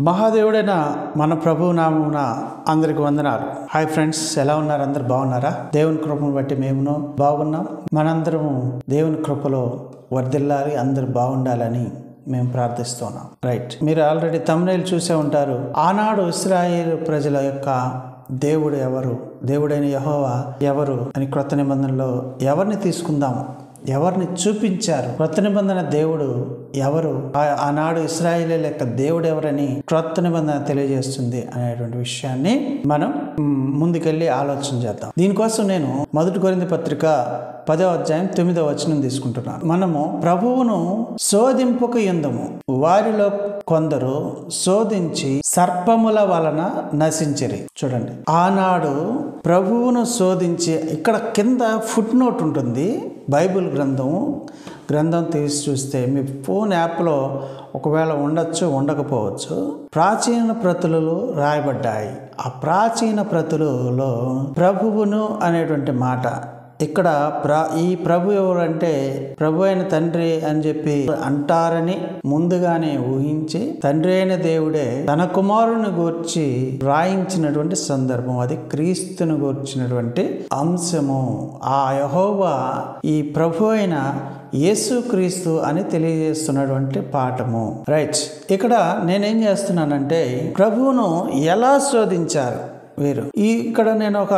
మహాదేవుడైన మన ప్రభు నామమున అందరికి వందనాలు. హాయ్ ఫ్రెండ్స్, ఎలా ఉన్నారు? అందరు బాగున్నారా? దేవుని కృపను బట్టి మేమును బాగున్నాం. మనందరము దేవుని కృపలో వర్ధిల్లాలి, అందరు బాగుండాలని మేము ప్రార్థిస్తున్నాం. రైట్, మీరు ఆల్రెడీ థంబ్నెయిల్ చూసే ఉంటారు. ఆనాడు ఇశ్రాయేలు ప్రజల యొక్క దేవుడు ఎవరు, దేవుడైన యెహోవా ఎవరు అని క్రొత్త నిబంధనలో ఎవరిని తీసుకుందాము, ఎవరిని చూపించారు, క్రొత్త నిబంధన దేవుడు ఎవరు, ఆనాడు ఇశ్రాయేలీయుల యొక్క దేవుడు ఎవరని క్రొత్త నిబంధన తెలియజేస్తుంది అనేటువంటి విషయాన్ని మనం ముందుకెళ్ళి ఆలోచన చేద్దాం. దీనికోసం నేను 1 కొరింథీ పత్రిక 10వ అధ్యాయం 9వ వచనం తీసుకుంటున్నాను. మనము ప్రభువును శోధింపక యుందుము, వారిలో కొందరు శోధించి సర్పముల వలన నశించిరి. చూడండి, ఆనాడు ప్రభువును శోధించి, ఇక్కడ కింద ఫుట్ నోట్ ఉంటుంది. బైబిల్ గ్రంథం తీసి చూస్తే మీ ఫోన్ యాప్లో ఒకవేళ ఉండొచ్చు, ఉండకపోవచ్చు. ప్రాచీన ప్రతులలో రాయబడ్డాయి. ఆ ప్రాచీన ప్రతులలో ప్రభువును అనేటువంటి మాట ఇక్కడ ఈ ప్రభు ఎవరంటే ప్రభు అయిన తండ్రి అని చెప్పి అంటారని ముందుగానే ఊహించి, తండ్రి అయిన దేవుడే తన కుమారుని గూర్చి రాయించినటువంటి సందర్భం. అది క్రీస్తుని గూర్చినటువంటి అంశము. ఆ యెహోవా ఈ ప్రభు అయిన యేసుక్రీస్తు అని తెలియజేస్తున్నటువంటి పాఠము. రైట్, ఇక్కడ నేనేం చేస్తున్నానంటే ప్రభువును ఎలా శోధించారు వీరు. ఇక్కడ నేను ఒక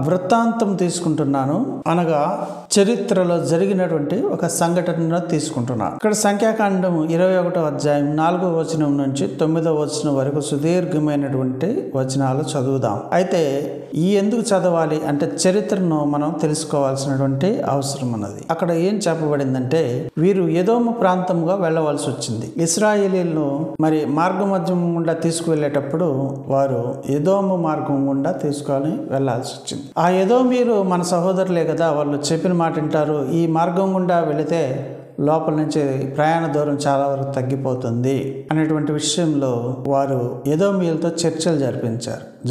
వృత్తాంతం తీసుకుంటున్నాను, అనగా చరిత్రలో జరిగినటువంటి ఒక సంఘటన తీసుకుంటున్నాను. ఇక్కడ సంఖ్యాకాండం 21వ అధ్యాయం 4వ వచనం నుంచి 9వ వచనం వరకు సుదీర్ఘమైనటువంటి వచనాలు చదువుదాం. అయితే ఎందుకు చదవాలి అంటే చరిత్రను మనం తెలుసుకోవాల్సినటువంటి అవసరం ఉన్నది. అక్కడ ఏం చెప్పబడిందంటే, వీరు ఎదోము ప్రాంతంగా వెళ్ళవలసి వచ్చింది. ఇశ్రాయేలీయులను మరి మార్గమధ్యం గుండా తీసుకువెళ్ళేటప్పుడు వారు ఎదోము మార్గం గుండా తీసుకొని వెళ్లాల్సి వచ్చింది. ఆ ఎదోమీయులు మన సహోదరులే కదా, వాళ్ళు చెప్పిన మాట వింటారు. ఈ మార్గం గుండా వెళితే లోపల నుంచి ప్రయాణ దూరం చాలా వరకు తగ్గిపోతుంది అనేటువంటి విషయంలో వారు ఎదోమీయులతో చర్చలు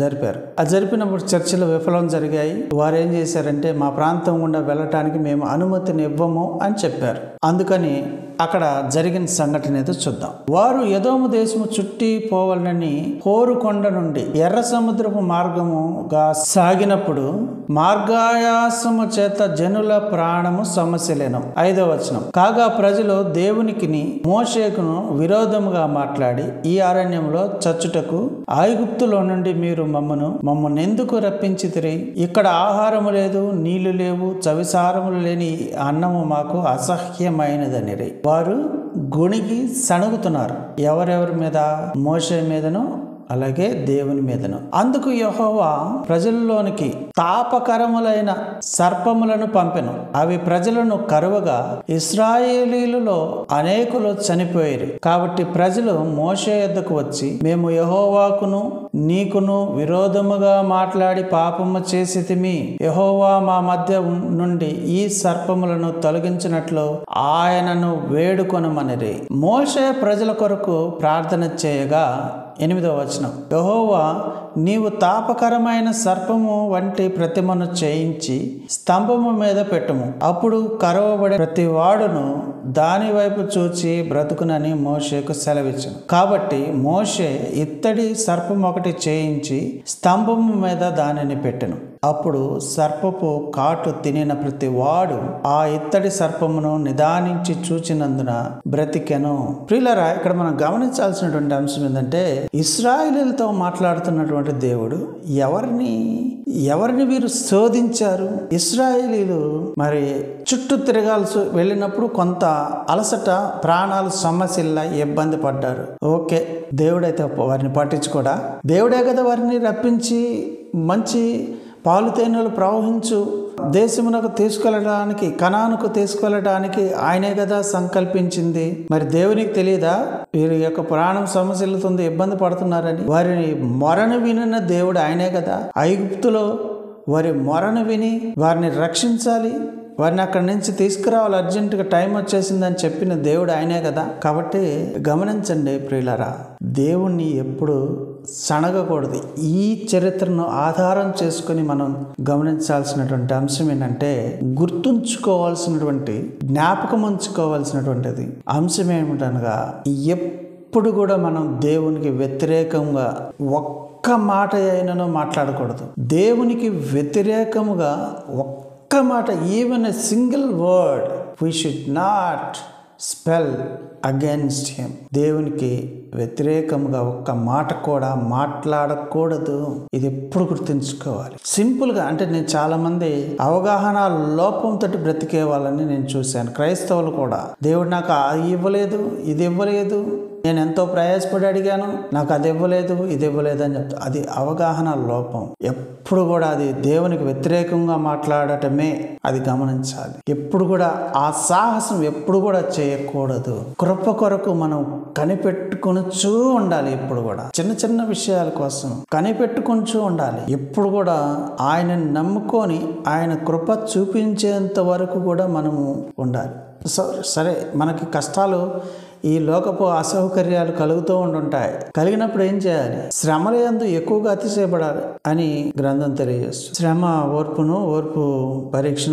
జరిపారు. ఆ జరిపినప్పుడు చర్చలు విఫలం జరిగాయి. వారు ఏం చేశారంటే, మా ప్రాంతం గుండా వెళ్ళటానికి మేము అనుమతిని ఇవ్వము అని చెప్పారు. అందుకని అక్కడ జరిగిన సంఘటన ఏదో చూద్దాం. వారు ఎదోము దేశము చుట్టి పోవాలని హోరు కొండ నుండి ఎర్ర సముద్రపు మార్గముగా సాగినప్పుడు మార్గాయాసము చేత జనుల ప్రాణము సమస్యలేను. 5వ వచనం, కాగా ప్రజలు దేవునికిని మోషేకును విరోధముగా మాట్లాడి, ఈ అరణ్యంలో చచ్చుటకు ఐగుప్తులో నుండి మీరు మమ్మల్ని ఎందుకు రప్పించితిరి? ఇక్కడ ఆహారము లేదు, నీళ్లు లేవు, చవిసారములు లేని అన్నము మాకు అసహ్యమైనదనిరి. వారు గొణిగి సణుగుతున్నారు. ఎవరెవరి మీద? మోషే మీదను అలాగే దేవుని మీదను. అందుకు యెహోవా ప్రజల్లోనికి తాపకరములైన సర్పములను పంపెను. అవి ప్రజలను కరువగా ఇశ్రాయేలీయులలో అనేకులు చనిపోయారు. కాబట్టి ప్రజలు మోషే యొద్దకు వచ్చి, మేము యెహోవాకును నీకును విరోధముగా మాట్లాడి పాపము చేసితిమి. యెహోవా మా మధ్య నుండి ఈ సర్పములను తొలగించినట్లు ఆయనను వేడుకొనమనిరి. మోషే ప్రజల కొరకు ప్రార్థన చేయగా 8వ వచనం, యెహోవా నీవు తాపకరమైన సర్పము వంటి ప్రతిమను చేయించి స్తంభము మీద పెట్టుము, అప్పుడు కరవబడే ప్రతి వాడును దాని వైపు చూచి బ్రతుకునని మోషేకు సెలవిచ్చును. కాబట్టి మోషే ఇత్తడి సర్పం ఒకటి చేయించి స్తంభము మీద దానిని పెట్టెను. అప్పుడు సర్పపు కాటు తినిన ప్రతి వాడు ఆ ఇత్తడి సర్పమును నిదానించి చూచినందున బ్రతికెను. ప్రియులారా, ఇక్కడ మనం గమనించాల్సినటువంటి అంశం ఏంటంటే, ఇశ్రాయేలీయులతో మాట్లాడుతున్నటువంటి దేవుడు ఎవరిని వీరు శోధించారు. ఇశ్రాయేలీయులు మరి చుట్టూ తిరగాల్సి వెళ్ళినప్పుడు కొంత అలసట, ప్రాణాలు సమస్యల్లా ఇబ్బంది పడ్డారు. ఓకే, దేవుడైతే వారిని పట్టించుకోడా? దేవుడే కదా వారిని రప్పించి మంచి పాలు తేనెలు ప్రవహించు దేశమునకు తీసుకెళ్ళడానికి, కనానుకు తీసుకెళ్ళడానికి ఆయనే కదా సంకల్పించింది. మరి దేవునికి తెలియదా వీరి యొక్క ప్రాణం సమస్యలతుంది, ఇబ్బంది పడుతున్నారని? వారిని మొరను వినిన దేవుడు ఆయనే కదా. ఐగుప్తులో వారి మొరను విని వారిని రక్షించాలి, వారిని అక్కడి నుంచి తీసుకురావాలి, అర్జెంటుగా టైం వచ్చేసిందని చెప్పిన దేవుడు ఆయనే కదా. కాబట్టి గమనించండి ప్రియులారా, దేవుణ్ణి ఎప్పుడు సనగకూడదు. ఈ చరిత్రను ఆధారం చేసుకుని మనం గమనించాల్సినటువంటి అంశం ఏంటంటే, జ్ఞాపకం ఉంచుకోవాల్సినటువంటిది అంశం ఏమిటనగా, ఎప్పుడు కూడా మనం దేవునికి వ్యతిరేకంగా ఒక్క మాట అయినను మాట్లాడకూడదు. దేవునికి వ్యతిరేకముగా ఒక్క మాట, even a single word we should not spell against him. దేవునికి వ్యతిరేకంగా ఒక్క మాట కూడా మాట్లాడకూడదు. ఇది ఎప్పుడు గుర్తుంచుకోవాలి. సింపుల్గా అంటే నేను చాలామంది అవగాహన లోపంతో బ్రతికే వాళ్ళని నేను చూశాను. క్రైస్తవులు కూడా దేవుడు నాకు అది ఇవ్వలేదు, ఇది ఇవ్వలేదు, నేను ఎంతో ప్రయాసపడి అడిగాను, నాకు అది ఇవ్వలేదు, ఇది ఇవ్వలేదు అని చెప్తా. అది అవగాహన లోపం. ఎప్పుడు కూడా అది దేవునికి వ్యతిరేకంగా మాట్లాడటమే అది గమనించాలి. ఎప్పుడు కూడా ఆ సాహసం ఎప్పుడు కూడా చేయకూడదు. కృప కొరకు మనం కనిపెట్టుకొనుచూ ఉండాలి. ఎప్పుడు కూడా చిన్న చిన్న విషయాల కోసం కనిపెట్టుకొనుచూ ఉండాలి. ఎప్పుడు కూడా ఆయనను నమ్ముకొని ఆయన కృప చూపించేంత వరకు కూడా మనము ఉండాలి. సరే, మనకి కష్టాలు, ఈ లోకపు అసౌకర్యాలు కలుగుతూ ఉంటుంటాయి. కలిగినప్పుడు ఏం చేయాలి? శ్రమల యందు ఎక్కువగా అతిశయపడాలి అని గ్రంథం తెలియజేస్తుంది. శ్రమ ఓర్పును, ఓర్పు పరీక్ష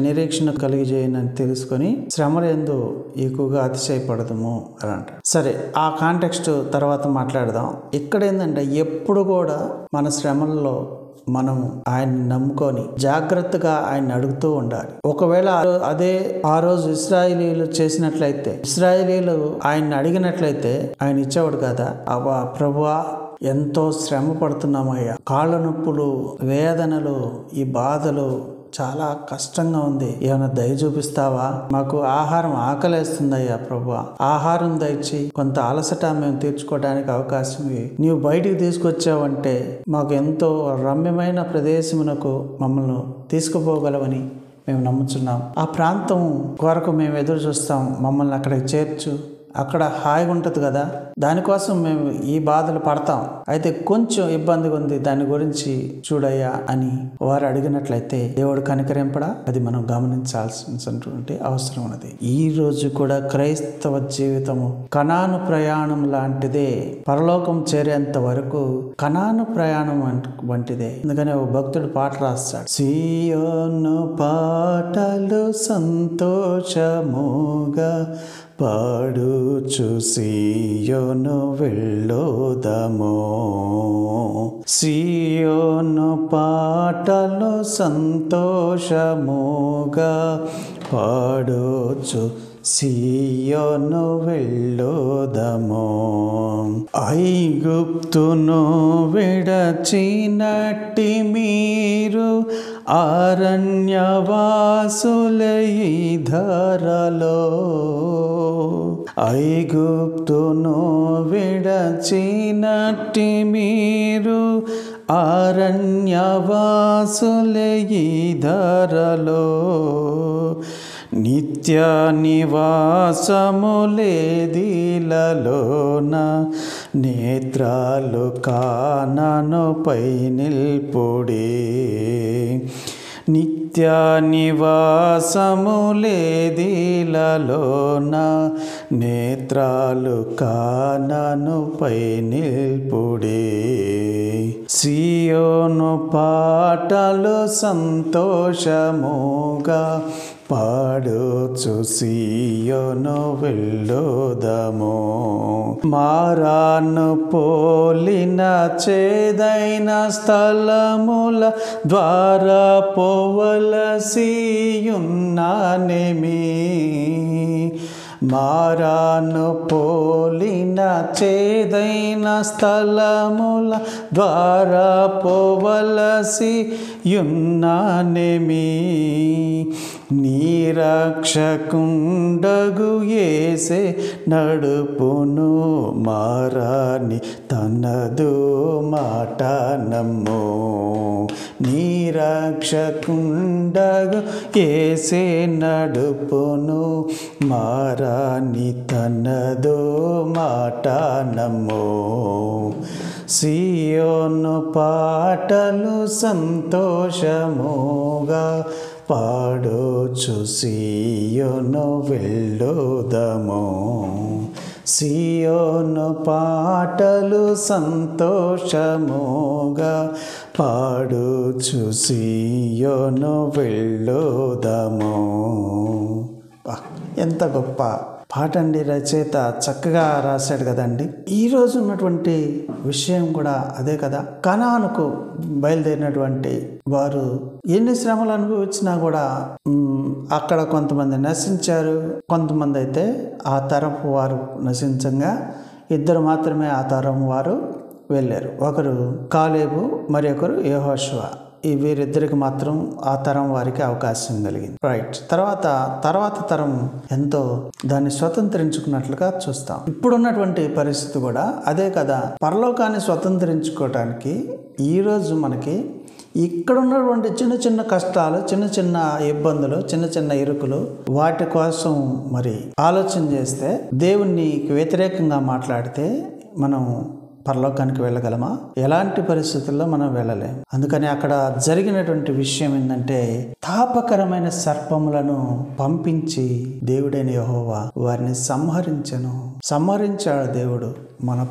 నిరీక్షణ కలిగజేయనని తెలుసుకొని శ్రమల యందు ఎక్కువగా అతిశయపడదము అని అంటారు. సరే, ఆ కాంటెక్స్ట్ తర్వాత మాట్లాడదాం. ఇక్కడ ఏంటంటే ఎప్పుడు కూడా మన శ్రమల్లో మనము ఆయన్ని నమ్ముకొని జాగ్రత్తగా ఆయన్ని అడుగుతూ ఉండాలి. ఒకవేళ అదే ఆ రోజు ఇశ్రాయేలీయులు చేసినట్లయితే, ఇశ్రాయేలీయులు ఆయన్ని అడిగినట్లయితే ఆయన ఇచ్చేవాడు కదా. ప్రభువా, ఎంతో శ్రమ పడుతున్నామయ్యా, కాళ్ళ నొప్పులు, వేదనలు, ఈ బాధలు చాలా కష్టంగా ఉంది, ఏమైనా దయ చూపిస్తావా? మాకు ఆహారం ఆకలేస్తుందయ్యా ప్రభువా, ఆహారం దయచి కొంత అలసట మేము తీర్చుకోవడానికి అవకాశం నీవు బయటికి తీసుకొచ్చావంటే మాకు ఎంతో రమ్యమైన ప్రదేశమునకు మమ్మల్ని తీసుకుపోగలవని మేము నమ్ముచున్నాం. ఆ ప్రాంతం కొరకు మేము ఎదురు చూస్తాం, మమ్మల్ని అక్కడికి చేర్చు, అక్కడ హాయిగా ఉంటుంది కదా, దానికోసం మేము ఈ బాధలు పడతాం, అయితే కొంచెం ఇబ్బందిగా ఉంది, దాని గురించి చూడయ్యా అని వారు అడిగినట్లయితే దేవుడు కనికరింపడా? అది మనం గమనించాల్సినటువంటి అవసరం ఉన్నది. ఈ రోజు కూడా క్రైస్తవ జీవితము కనాను ప్రయాణం లాంటిదే. పరలోకం చేరేంత వరకు కనాను ప్రయాణం వంటిదే. అందుకని ఒక భక్తుడు పాట రాస్తాడు, సియోను పాటలు సంతోషముగా పాడుచు సియోను వెళ్ళోదమో, సియోను పాటలు సంతోషముగా పాడుచు సియోను వెళ్ళోదమో. ఐగుప్తును విడచినట్టి మీరు అరణ్యవాసులై ధరలో, ఐగుప్తును విడచినట్టి మీరు అరణ్యవాసులై ధరలో, నిత్య నివాసములేదిలలోన నేత్రాలు కాననుపై నిల్పుడే, నిత్య నివాసములేదిలలోన నేత్రాలు కాననుపై నిల్పుడే. సియోను పాటలు సంతోషముగా పాడుచు సియోను వెళ్ళోదమో. మారాను పోలిన చేదైన స్థలముల ద్వారా పోవలసియున్నానేమి, మారాను పోలిన చేదైన స్థలముల ద్వారా పోవలసియున్నానేమి, నీరక్షకుండగు యేసే నడుపును మారాని తనదు మాట నమ్ము, నీరక్షకుండగు యేసే నడుపును మారాని తనదు మాట నమ్ము. సియోను పాటలు సంతోషముగా పాడుచు సియోను వెళ్ళోదమో, సియోను పాటలు సంతోషముగా పాడుచు సియోను వెళ్ళోదమో. ఎంత గొప్ప పాటండి రచయిత చక్కగా రాశాడు కదండి. ఈ రోజు ఉన్నటువంటి విషయం కూడా అదే కదా. కనానుకు బయలుదేరినటువంటి వారు ఎన్ని శ్రమలు అనుభవించినా కూడా అక్కడ కొంతమంది నశించారు, కొంతమంది అయితే ఆ తరపు వారు నశించంగా ఇద్దరు మాత్రమే ఆ తరం వారు వెళ్ళారు. ఒకరు కాలేబు, మరి ఒకరు యెహోషువ. ఈ వీరిద్దరికి మాత్రం ఆ తరం వారికి అవకాశం కలిగింది. రైట్. తర్వాత తరం ఎంతో దాన్ని స్వతంత్రించుకున్నట్లుగా చూస్తాం. ఇప్పుడున్నటువంటి పరిస్థితి కూడా అదే కదా. పరలోకాన్ని స్వతంత్రించుకోవటానికి ఈరోజు మనకి ఇక్కడ ఉన్నటువంటి చిన్న చిన్న కష్టాలు, చిన్న చిన్న ఇబ్బందులు, చిన్న చిన్న ఇరుకులు, వాటి కోసం మరి ఆలోచన చేస్తే, దేవునికి వ్యతిరేకంగా మాట్లాడితే మనం పరలోకానికి వెళ్ళగలమా? ఎలాంటి పరిస్థితుల్లో మనం వెళ్ళలేం. అందుకని అక్కడ జరిగినటువంటి విషయం ఏంటంటే, తాపకరమైన సర్పములను పంపించి దేవుడైన యెహోవా వారిని సంహరించాడు దేవుడు. మన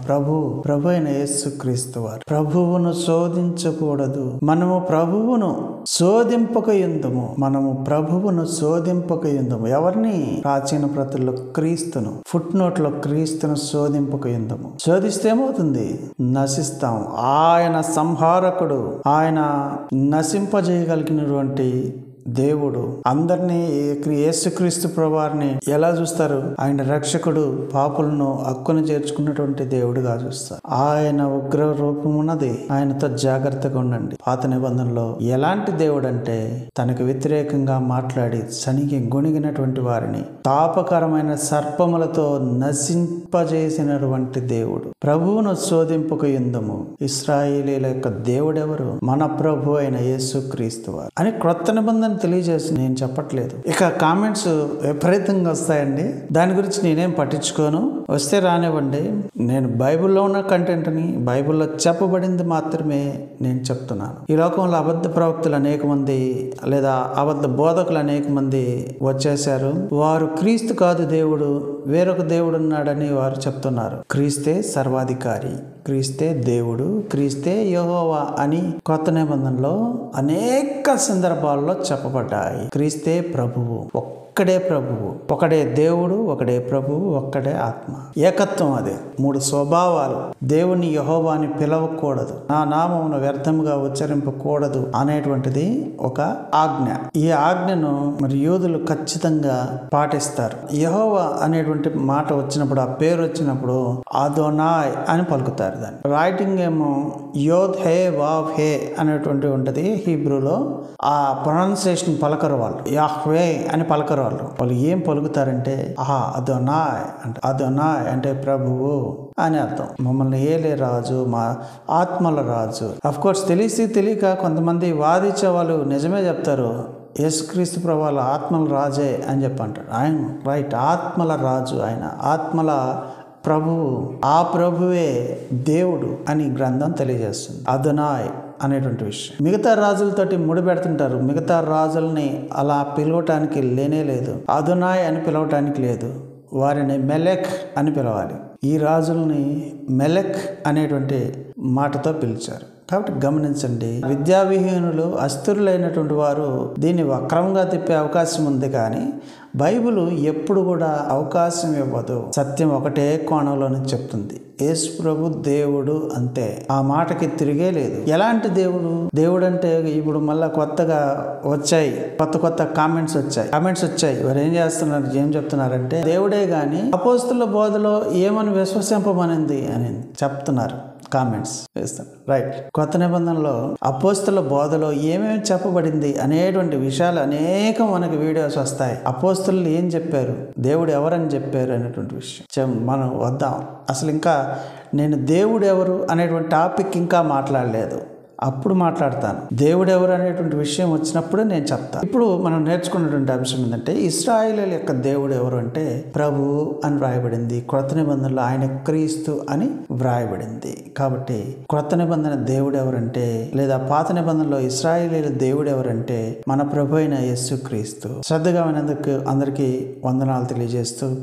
ప్రభు అయిన యేసుక్రీస్తు వారు. ప్రభువును శోధించకూడదు, మనము ప్రభువును శోధింపకయుందుము. ఎవరిని? ప్రాచీన ప్రతుల్లో క్రీస్తును, ఫుట్ నోట్ లో క్రీస్తును శోధింపకయుందుము. శోధిస్తే ఏమవుతుంది? నశిస్తాం. ఆయన సంహారకుడు, ఆయన నశింపజేయగలిగినటువంటి దేవుడు. అందరినీ యేసుక్రీస్తు ప్రభువారిని ఎలా చూస్తారు? ఆయన రక్షకుడు, పాపులను హక్కును చేర్చుకున్నటువంటి దేవుడుగా చూస్తారు. ఆయన ఉగ్ర రూపమున్నది. ఆయనతో జాగ్రత్తగా ఉండండి. పాత నిబంధనలో ఎలాంటి దేవుడు అంటే, తనకు వ్యతిరేకంగా మాట్లాడి సనికి గొణిగినటువంటి వారిని తాపకరమైన సర్పములతో నశింపజేసినటువంటి దేవుడు. ప్రభువును శోధింపకయుందుము. ఇశ్రాయేలీల యొక్క దేవుడెవరు? మన ప్రభు అయిన యేసుక్రీస్తు వారు అని క్రొత్త నిబంధన తెలియజేసి నేను చెప్పట్లేదు. ఇక కామెంట్స్ విపరీతంగా వస్తాయండి. దాని గురించి నేనేం పట్టించుకోను. వస్తే రానివ్వండి. నేను బైబిల్లో ఉన్న కంటెంట్ని, బైబిల్లో చెప్పబడింది మాత్రమే నేను చెప్తున్నాను. ఈ లోకంలో అబద్ధ ప్రవక్తలు అనేక మంది, లేదా అబద్ధ బోధకులు అనేక మంది వచ్చేశారు. వారు క్రీస్తు కాదు దేవుడు, వేరొక దేవుడు ఉన్నాడని వారు చెప్తున్నారు. క్రీస్తే సర్వాధికారి, క్రీస్తే దేవుడు, క్రీస్తే యెహోవా అని కొత్త నిబంధనలో అనేక సందర్భాల్లో చెప్పబడ్డాయి. క్రీస్తే ప్రభువు, ఒక్కడే ప్రభువు, ఒకడే దేవుడు, ఒకడే ప్రభువు, ఒక్కడే ఆత్మ. ఏకత్వం. అదే మూడు స్వభావాలు. దేవుని యెహోవాని పిలవకూడదు, నా నామమును వ్యర్థముగా ఉచ్చరింపకూడదు అనేటువంటిది ఒక ఆజ్ఞ. ఈ ఆజ్ఞను మరి యూదులు ఖచ్చితంగా పాటిస్తారు. యెహోవా అనేటువంటి మాట వచ్చినప్పుడు, ఆ పేరు వచ్చినప్పుడు అదోనాయ్ అని పలుకుతారు. దాన్ని రైటింగ్ ఏమో యోద్ హే వావ్ హే అనేటువంటి ఉంటది హీబ్రూలో. ఆ ప్రొనౌన్సియేషన్ పలకరు వాళ్ళు, యాహ్వే అని పలకరు వాళ్ళు ఏం పలుకుతారంటే అదోనాయ్ అంటే ప్రభువు అని అర్థం. మమ్మల్ని ఏలే రాజు, మా ఆత్మల రాజు. అఫ్ కోర్స్ తెలియక కొంతమంది వాదించే వాళ్ళు నిజమే చెప్తారు. యేసుక్రీస్తు ప్రభువు ఆత్మల రాజే అని చెప్పి అంటాడు. ఆయన రైట్, ఆత్మల రాజు, ఆయన ఆత్మల ప్రభువు. ఆ ప్రభువే దేవుడు అని గ్రంథం తెలియజేస్తుంది. అదోనాయ్ అనేటువంటి విషయం. మిగతా రాజులతోటి ముడిపెడుతుంటారు. మిగతా రాజుల్ని అలా పిలవటానికి లేనే లేదు. అదోనాయ్ అని పిలవటానికి లేదు. వారిని మెలెక్ అని పిలవాలి. ఈ రాజుల్ని మెలెక్ అనేటువంటి మాటతో పిలిచారు. కాబట్టి గమనించండి, విద్యావిహీనులు, అస్థిరులైనటువంటి వారు దీన్ని వక్రంగా తిప్పే అవకాశం ఉంది. కానీ బైబిల్ ఎప్పుడు కూడా అవకాశం ఇవ్వదు. సత్యం ఒకటే కోణంలో నుంచి చెప్తుంది. యేసు ప్రభు దేవుడు, అంతే. ఆ మాటకి తిరిగే లేదు. ఎలాంటి దేవుడు? దేవుడు అంటే ఇప్పుడు మళ్ళా కొత్తగా వచ్చాయి, కొత్త కామెంట్స్ వచ్చాయి. వారు ఏం చేస్తున్నారు, ఏం చెప్తున్నారంటే, దేవుడే గాని అపోస్తుల బోధలో ఏమని విశ్వసింపమనింది అని చెప్తున్నారు. కామెంట్స్ వేస్తాను. రైట్. కొత్త నిబంధనలో అపోస్తుల బోధలో ఏమేమి చెప్పబడింది అనేటువంటి విషయాలు అనేక మనకి వీడియోస్ వస్తాయి. అపోస్తులు ఏం చెప్పారు, దేవుడు ఎవరని చెప్పారు అనేటువంటి విషయం మనం వద్దాం. అసలు ఇంకా నేను దేవుడు ఎవరు అనేటువంటి టాపిక్ ఇంకా మాట్లాడలేదు. అప్పుడు మాట్లాడతాను. దేవుడు ఎవరు అనేటువంటి విషయం వచ్చినప్పుడే నేను చెప్తాను. ఇప్పుడు మనం నేర్చుకున్నటువంటి అంశం ఏంటంటే, ఇశ్రాయేలీయుల యొక్క దేవుడు ఎవరు అంటే ప్రభువు అని వ్రాయబడింది. క్రొత్త నిబంధనలో ఆయన క్రీస్తు అని వ్రాయబడింది. కాబట్టి క్రొత్త నిబంధన దేవుడు ఎవరంటే, లేదా పాత నిబంధనలో ఇశ్రాయేలీయుల దేవుడు ఎవరంటే మన ప్రభు అయిన యేసుక్రీస్తు. శ్రద్ధగా విన్నందుకు అందరికీ వందనాలు తెలియజేస్తూ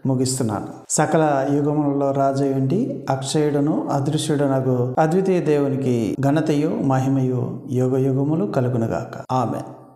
ముగిస్తున్నాను. సకల యుగములలో రాజయుండి అక్షయుడును అదృశ్యుడునగు అద్వితీయ దేవునికి ఘనతయు మహిమయు యుగ యుగములు కలుగునుగాక. ఆమేన్.